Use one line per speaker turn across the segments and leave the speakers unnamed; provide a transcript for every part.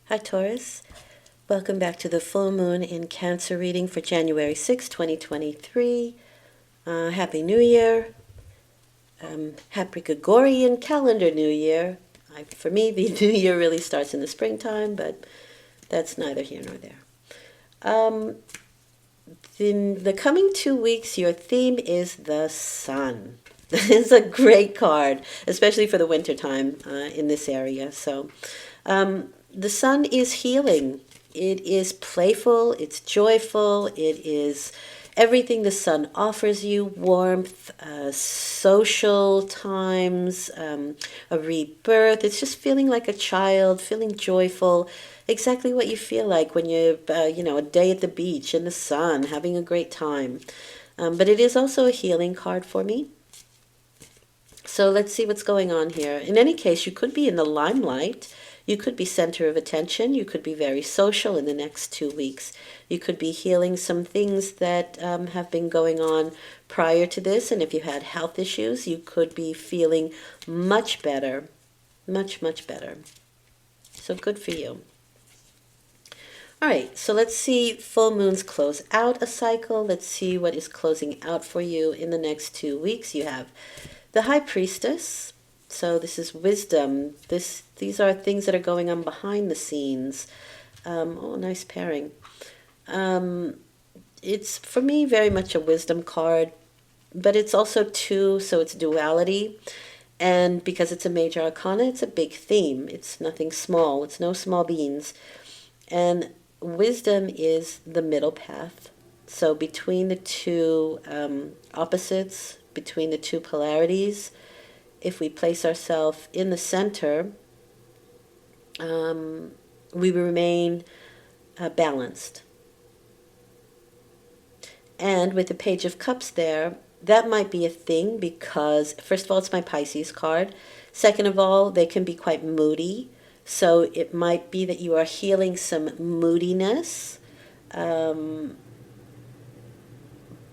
Hi, Taurus. Welcome back to the full moon in Cancer reading for January 6, 2023. Happy New Year. Happy Gregorian calendar New Year. For me, the New Year really starts in the springtime, but that's neither here nor there. In the coming 2 weeks, your theme is the sun. This is a great card, especially for the wintertime in this area. The sun is healing. It is playful, it's joyful, it is everything the sun offers you: warmth, social times, a rebirth. It's just feeling like a child, feeling joyful, exactly what you feel like when you're, a day at the beach in the sun, having a great time. But it is also a healing card for me. So let's see what's going on here. In any case, you could be in the limelight. You could be center of attention. You could be very social in the next 2 weeks. You could be healing some things that have been going on prior to this. And if you had health issues, you could be feeling much better. Much, much better. So good for you. All right, so let's see full moons close out a cycle. Let's see what is closing out for you in the next 2 weeks. You have the High Priestess. So this is wisdom. These are things that are going on behind the scenes. Oh, nice pairing. It's, for me, very much a wisdom card, but it's also two, so it's duality. And because it's a major arcana, it's a big theme. It's nothing small. It's no small beans. And wisdom is the middle path. So between the two opposites, between the two polarities, if we place ourselves in the center, we remain balanced. And with the Page of Cups there, that might be a thing because, first of all, it's my Pisces card. Second of all, they can be quite moody. So it might be that you are healing some moodiness.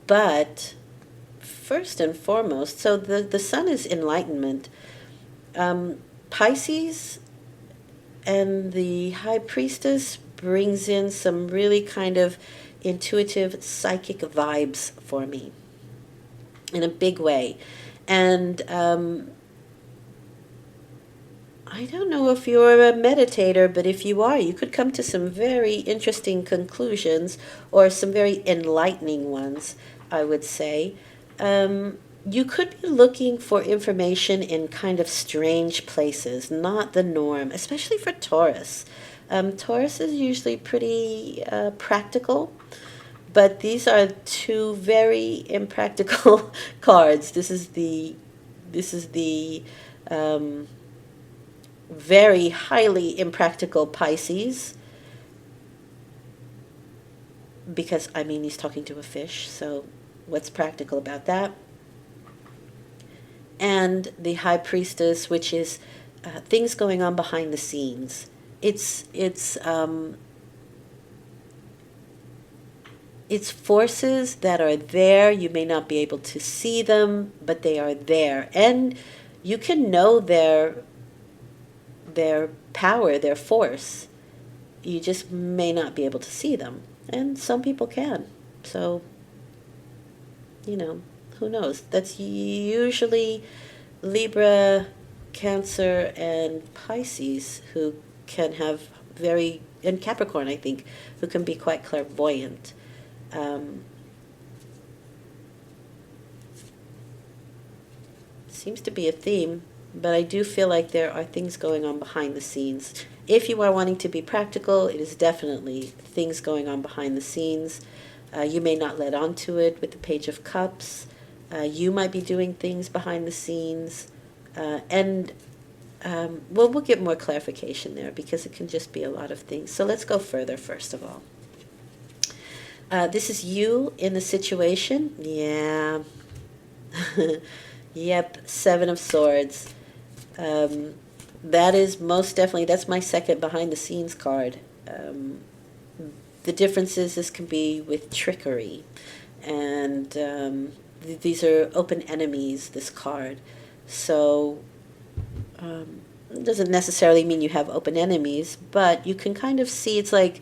But first and foremost, so the sun is enlightenment. Pisces and the High Priestess brings in some really kind of intuitive psychic vibes for me in a big way. And I don't know if you're a meditator, but if you are, you could come to some very interesting conclusions, or some very enlightening ones, I would say. You could be looking for information in kind of strange places, not the norm, especially for Taurus. Taurus is usually pretty practical, but these are two very impractical cards. This is the very highly impractical Pisces, because, I mean, he's talking to a fish, so what's practical about that? And the High Priestess, which is things going on behind the scenes. It's forces that are there. You may not be able to see them, but they are there, and you can know their power, their force. You just may not be able to see them, and some people can. So, who knows? That's usually Libra, Cancer, and Pisces who can have and Capricorn, I think, who can be quite clairvoyant. Seems to be a theme, but I do feel like there are things going on behind the scenes. If you are wanting to be practical, it is definitely things going on behind the scenes. You may not let on to it with the Page of Cups. You might be doing things behind the scenes. We'll get more clarification there, because it can just be a lot of things. So let's go further, first of all. This is you in the situation. Yeah. Yep, Seven of Swords. That is most definitely, that's my second behind the scenes card. The difference is this can be with trickery. And these are open enemies, this card. So It doesn't necessarily mean you have open enemies, but you can kind of see, it's like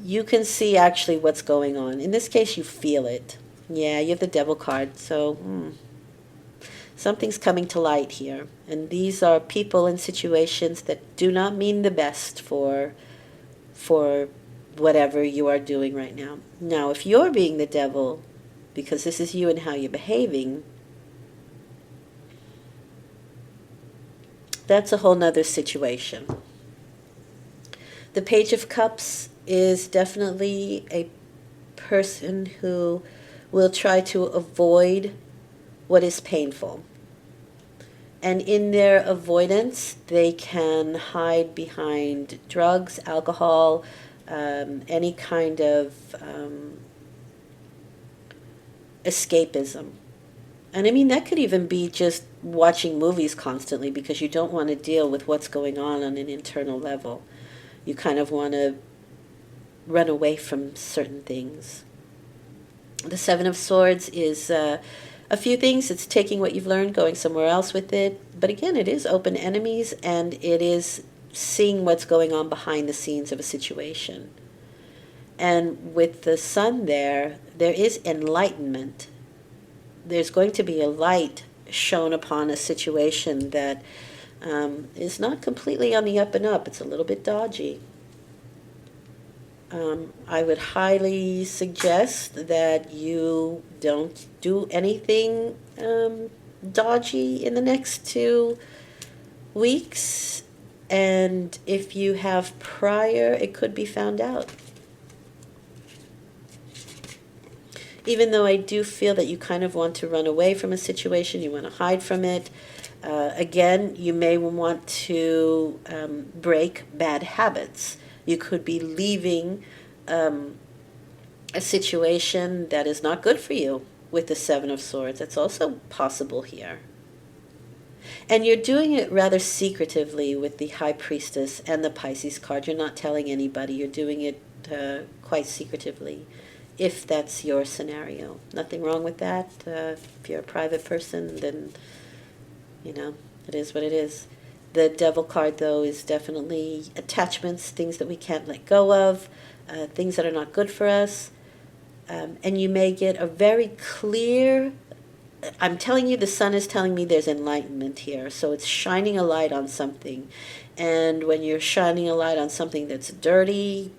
you can see actually what's going on. In this case, you feel it. Yeah, you have the devil card, so something's coming to light here. And these are people and situations that do not mean the best for whatever you are doing right now. Now, if you're being the devil, because this is you and how you're behaving, that's a whole nother situation. The Page of Cups is definitely a person who will try to avoid what is painful. And in their avoidance, they can hide behind drugs, alcohol, any kind of escapism. And I mean, that could even be just watching movies constantly because you don't want to deal with what's going on an internal level. You kind of want to run away from certain things. The Seven of Swords is a few things. It's taking what you've learned, going somewhere else with it. But again, it is open enemies, and it is seeing what's going on behind the scenes of a situation. And with the Sun there is enlightenment. There's going to be a light shown upon a situation that is not completely on the up and up. It's a little bit dodgy. I would highly suggest that you don't do anything dodgy in the next 2 weeks. And if you have prior, it could be found out. Even though I do feel that you kind of want to run away from a situation, you want to hide from it. Again, you may want to break bad habits. You could be leaving a situation that is not good for you with the Seven of Swords. That's also possible here. And you're doing it rather secretively with the High Priestess and the Pisces card. You're not telling anybody. You're doing it quite secretively, if that's your scenario. Nothing wrong with that. If you're a private person, then, it is what it is. The Devil card, though, is definitely attachments, things that we can't let go of, things that are not good for us. And you may get a very clear, I'm telling you, the Sun is telling me there's enlightenment here. So it's shining a light on something. And when you're shining a light on something that's dirty,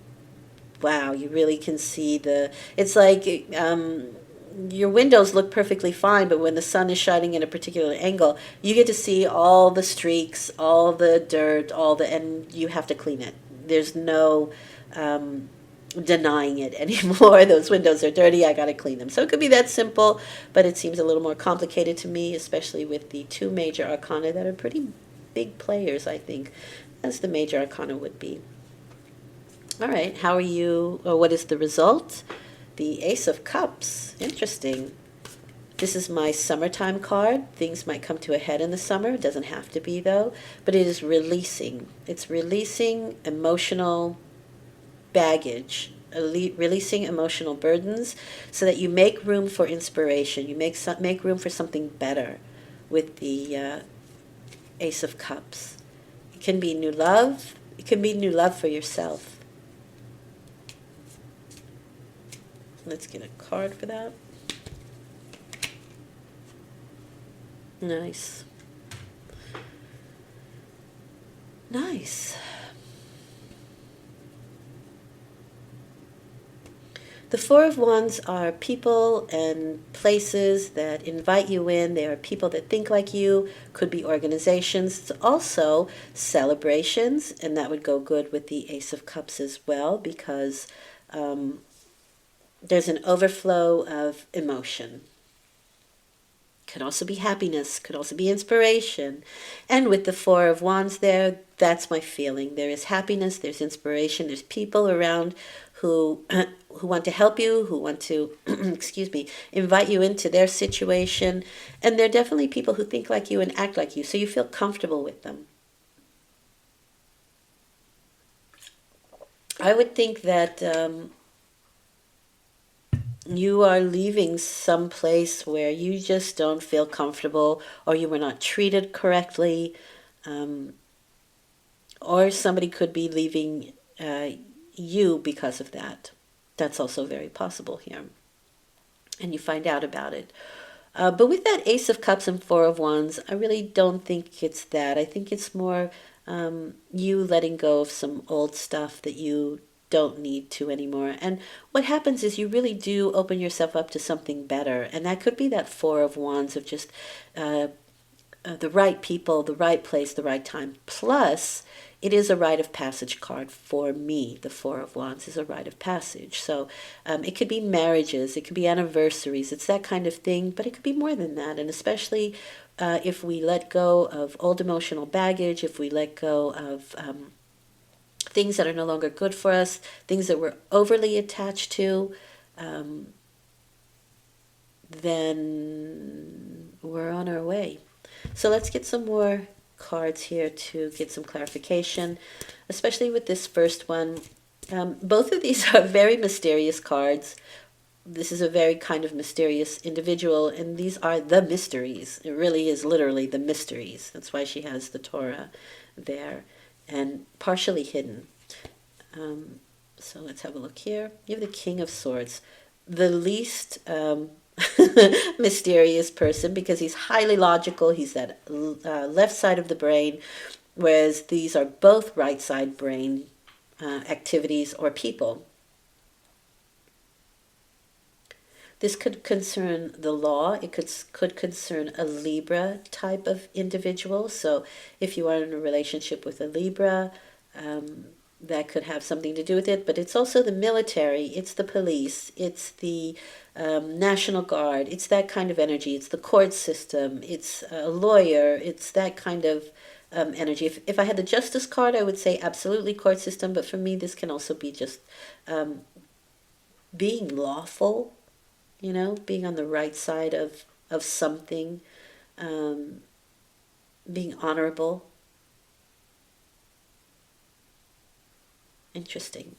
wow, you really can see it's like your windows look perfectly fine, but when the Sun is shining in a particular angle, you get to see all the streaks, all the dirt, and you have to clean it. There's no denying it anymore. Those windows are dirty, I got to clean them. So it could be that simple, but it seems a little more complicated to me, especially with the 2 major arcana that are pretty big players, I think, as the major arcana would be. All right, how are you, or what is the result? The Ace of Cups. Interesting. This is my summertime card. Things might come to a head in the summer. It doesn't have to be, though. But it is releasing. It's releasing emotional baggage, releasing emotional burdens, so that you make room for inspiration. You make room for something better with the Ace of Cups. It can be new love. It can be new love for yourself. Let's get a card for that. Nice. Nice. The Four of Wands are people and places that invite you in. They are people that think like you, could be organizations. It's also celebrations, and that would go good with the Ace of Cups as well, because there's an overflow of emotion. Could also be happiness, could also be inspiration. And with the Four of Wands there, that's my feeling. There is happiness, there's inspiration, there's people around who want to help you, who want to, invite you into their situation. And they're definitely people who think like you and act like you, so you feel comfortable with them. I would think that you are leaving some place where you just don't feel comfortable, or you were not treated correctly. Or somebody could be leaving you because of that. That's also very possible here. And you find out about it. But with that Ace of Cups and Four of Wands, I really don't think it's that. I think it's more you letting go of some old stuff that you don't need to anymore. And what happens is you really do open yourself up to something better. And that could be that Four of Wands of just the right people, the right place, the right time. Plus, it is a rite of passage card for me. The Four of Wands is a rite of passage. So it could be marriages, it could be anniversaries, it's that kind of thing, but it could be more than that. And especially if we let go of old emotional baggage, if we let go of things that are no longer good for us, things that we're overly attached to, then we're on our way. So let's get some more cards here to get some clarification, especially with this first one. Both of these are very mysterious cards. This is a very kind of mysterious individual, and these are the mysteries. It really is literally the mysteries. That's why she has the Torah there and partially hidden. So let's have a look here. You have the King of Swords, the least mysterious person because he's highly logical. He's that left side of the brain, whereas these are both right side brain activities or people. This could concern the law. It could concern a Libra type of individual. So if you are in a relationship with a Libra, that could have something to do with it. But it's also the military, it's the police, it's the National Guard, it's that kind of energy. It's the court system, it's a lawyer, it's that kind of energy. If I had the Justice card, I would say absolutely court system. But for me, this can also be just being lawful, you know, being on the right side of something, being honorable. Interesting.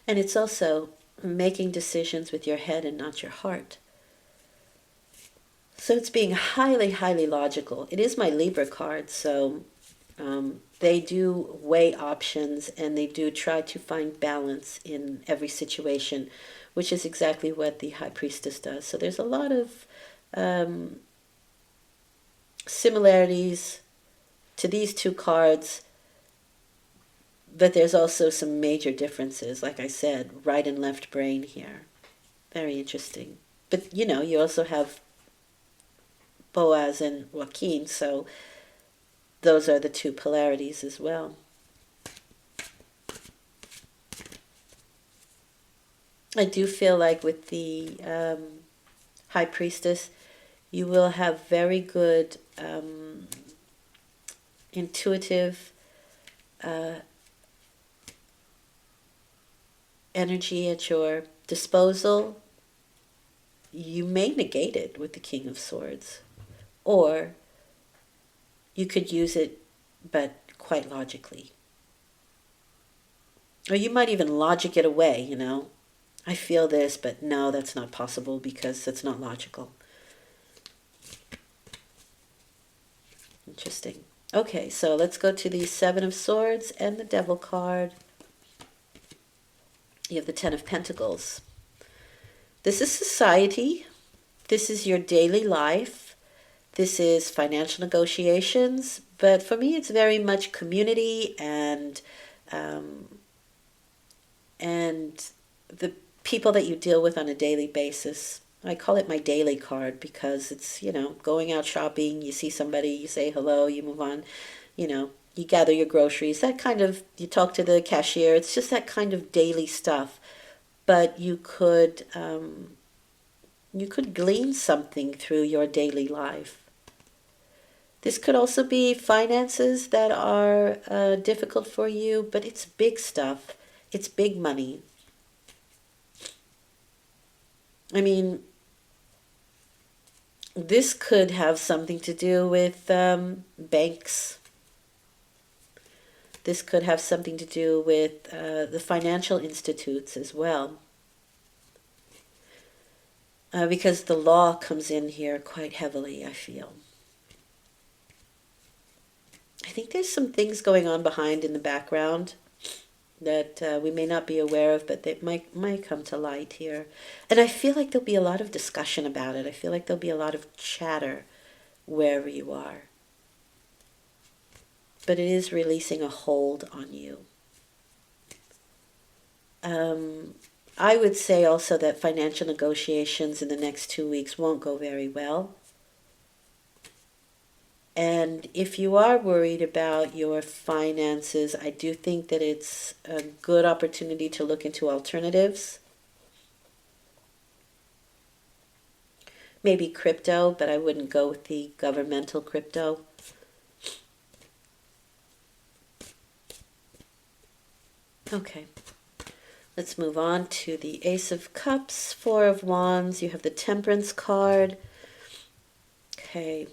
And it's also making decisions with your head and not your heart. So it's being highly, highly logical. It is my Libra card, so they do weigh options and they do try to find balance in every situation, which is exactly what the High Priestess does. So there's a lot of similarities to these two cards, but there's also some major differences. Like I said, right and left brain here. Very interesting. But, you know, you also have Boaz and Joaquin, so those are the two polarities as well. I do feel like with the High Priestess, you will have very good intuitive energy at your disposal. You may negate it with the King of Swords, or you could use it, but quite logically. Or you might even logic it away, you know. I feel this, but no, that's not possible because that's not logical. Interesting. Okay, so let's go to the Seven of Swords and the Devil card. You have the Ten of Pentacles. This is society. This is your daily life. This is financial negotiations. But for me, it's very much community and the people that you deal with on a daily basis. I call it my daily card because it's, you know, going out shopping, you see somebody, you say hello, you move on, you know, you gather your groceries, that kind of, you talk to the cashier, it's just that kind of daily stuff. But you could glean something through your daily life. This could also be finances that are difficult for you, but it's big stuff. It's big money. I mean, this could have something to do with banks. This could have something to do with the financial institutes as well. because the law comes in here quite heavily, I feel. I think there's some things going on behind in the background that we may not be aware of, but they might come to light here. And I feel like there'll be a lot of discussion about it. I feel like there'll be a lot of chatter wherever you are. But it is releasing a hold on you. I would say also that financial negotiations in the next 2 weeks won't go very well. And if you are worried about your finances, I do think that it's a good opportunity to look into alternatives. Maybe crypto, but I wouldn't go with the governmental crypto. Okay. Let's move on to the Ace of Cups, Four of Wands. You have the Temperance card. Okay.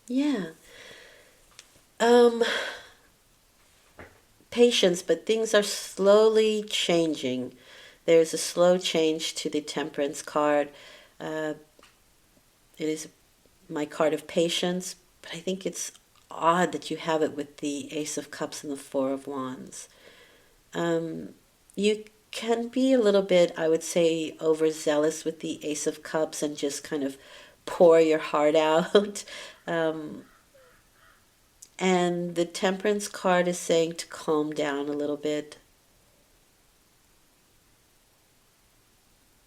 Yeah. Patience, but things are slowly changing. There's a slow change to the Temperance card. It is my card of patience, but I think it's odd that you have it with the Ace of Cups and the Four of Wands. You can be a little bit, I would say, overzealous with the Ace of Cups and just kind of pour your heart out. And the Temperance card is saying to calm down a little bit,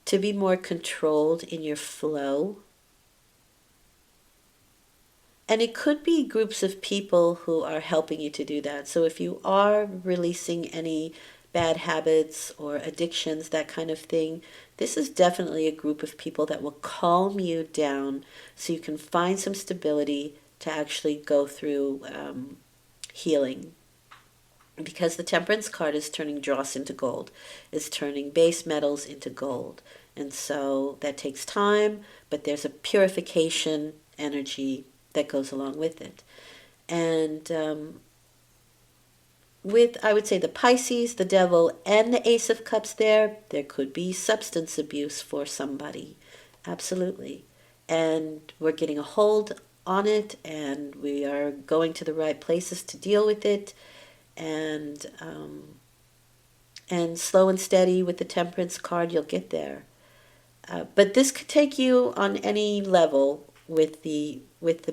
to be more controlled in your flow. And it could be groups of people who are helping you to do that. So if you are releasing any bad habits or addictions, that kind of thing, this is definitely a group of people that will calm you down so you can find some stability to actually go through healing. Because the Temperance card is turning dross into gold, is turning base metals into gold. And so that takes time, but there's a purification energy that goes along with it. And with, I would say, the Pisces, the Devil, and the Ace of Cups there could be substance abuse for somebody. Absolutely. And we're getting a hold on it, and we are going to the right places to deal with it. And slow and steady with the Temperance card, you'll get there. But this could take you on any level with the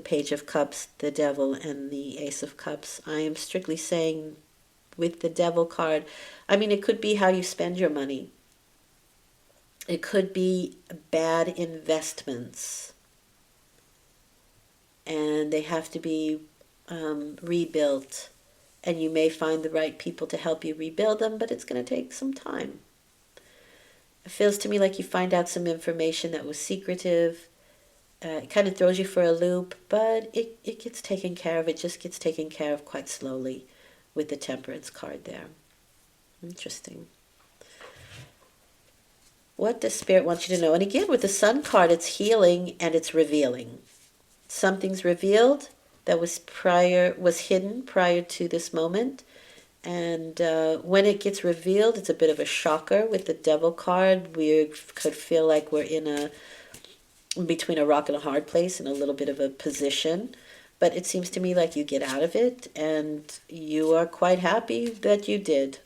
Page of Cups, the Devil, and the Ace of Cups. I am strictly saying with the Devil card, I mean, it could be how you spend your money. It could be bad investments, and they have to be rebuilt. And you may find the right people to help you rebuild them, but it's going to take some time. It feels to me like you find out some information that was secretive. It kind of throws you for a loop, but it gets taken care of. It just gets taken care of quite slowly with the Temperance card there. Interesting. What does Spirit want you to know? And again, with the Sun card, it's healing and it's revealing. Something's revealed that was hidden prior to this moment. And when it gets revealed, it's a bit of a shocker. With the Devil card, we could feel like we're between a rock and a hard place, in a little bit of a position. But it seems to me like you get out of it, and you are quite happy that you did.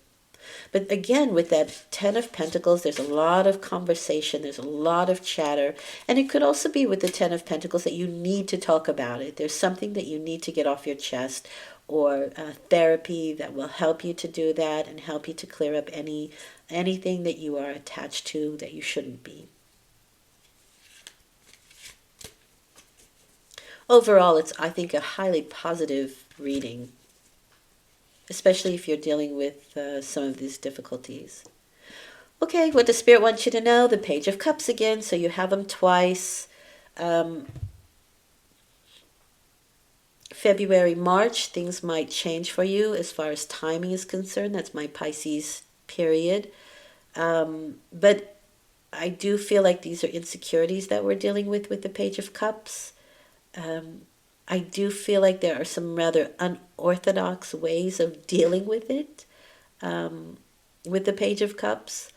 But again, with that Ten of Pentacles, there's a lot of conversation, there's a lot of chatter. And it could also be with the Ten of Pentacles that you need to talk about it. There's something that you need to get off your chest, or therapy that will help you to do that and help you to clear up anything that you are attached to that you shouldn't be. Overall, it's, I think, a highly positive reading, especially if you're dealing with some of these difficulties. Okay, what does Spirit want you to know? The Page of Cups again, so you have them twice. February, March, things might change for you as far as timing is concerned. That's my Pisces period. But I do feel like these are insecurities that we're dealing with the Page of Cups. I do feel like there are some rather unorthodox ways of dealing with it, with the Page of Cups.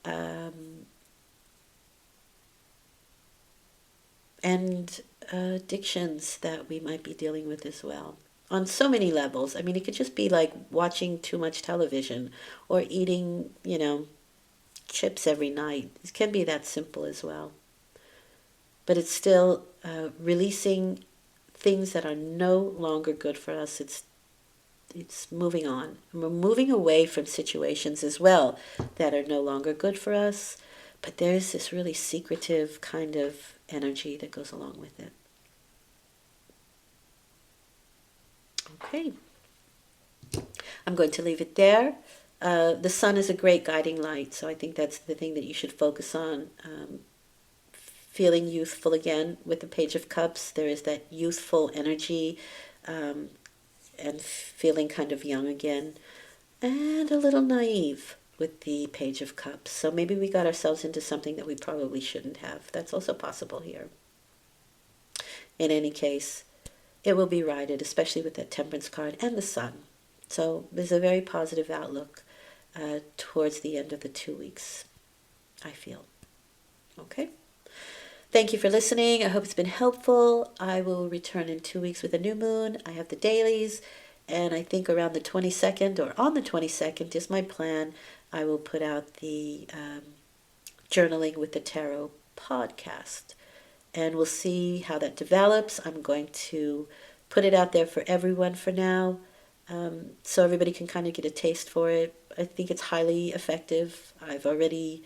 and addictions that we might be dealing with as well. On so many levels. I mean, it could just be like watching too much television or eating, chips every night. It can be that simple as well. But it's still releasing things that are no longer good for us. It's moving on. And we're moving away from situations as well that are no longer good for us. But there's this really secretive kind of energy that goes along with it. Okay. I'm going to leave it there. The sun is a great guiding light, so I think that's the thing that you should focus on. Feeling youthful again with the Page of Cups. There is that youthful energy and feeling kind of young again, and a little naive with the Page of Cups. So maybe we got ourselves into something that we probably shouldn't have. That's also possible here. In any case, it will be righted, especially with that Temperance card and the sun. So there's a very positive outlook towards the end of the 2 weeks, I feel. Okay. Thank you for listening. I hope it's been helpful. I will return in 2 weeks with a new moon. I have the dailies, and I think around the 22nd or on the 22nd is my plan. I will put out the Journaling with the Tarot podcast, and we'll see how that develops. I'm going to put it out there for everyone for now, so everybody can kind of get a taste for it. I think it's highly effective. I've already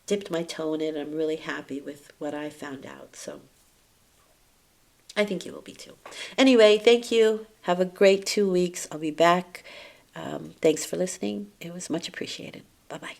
dipped my toe in it. I'm really happy with what I found out. So I think you will be too. Anyway, thank you. Have a great 2 weeks. I'll be back. Thanks for listening. It was much appreciated. Bye-bye.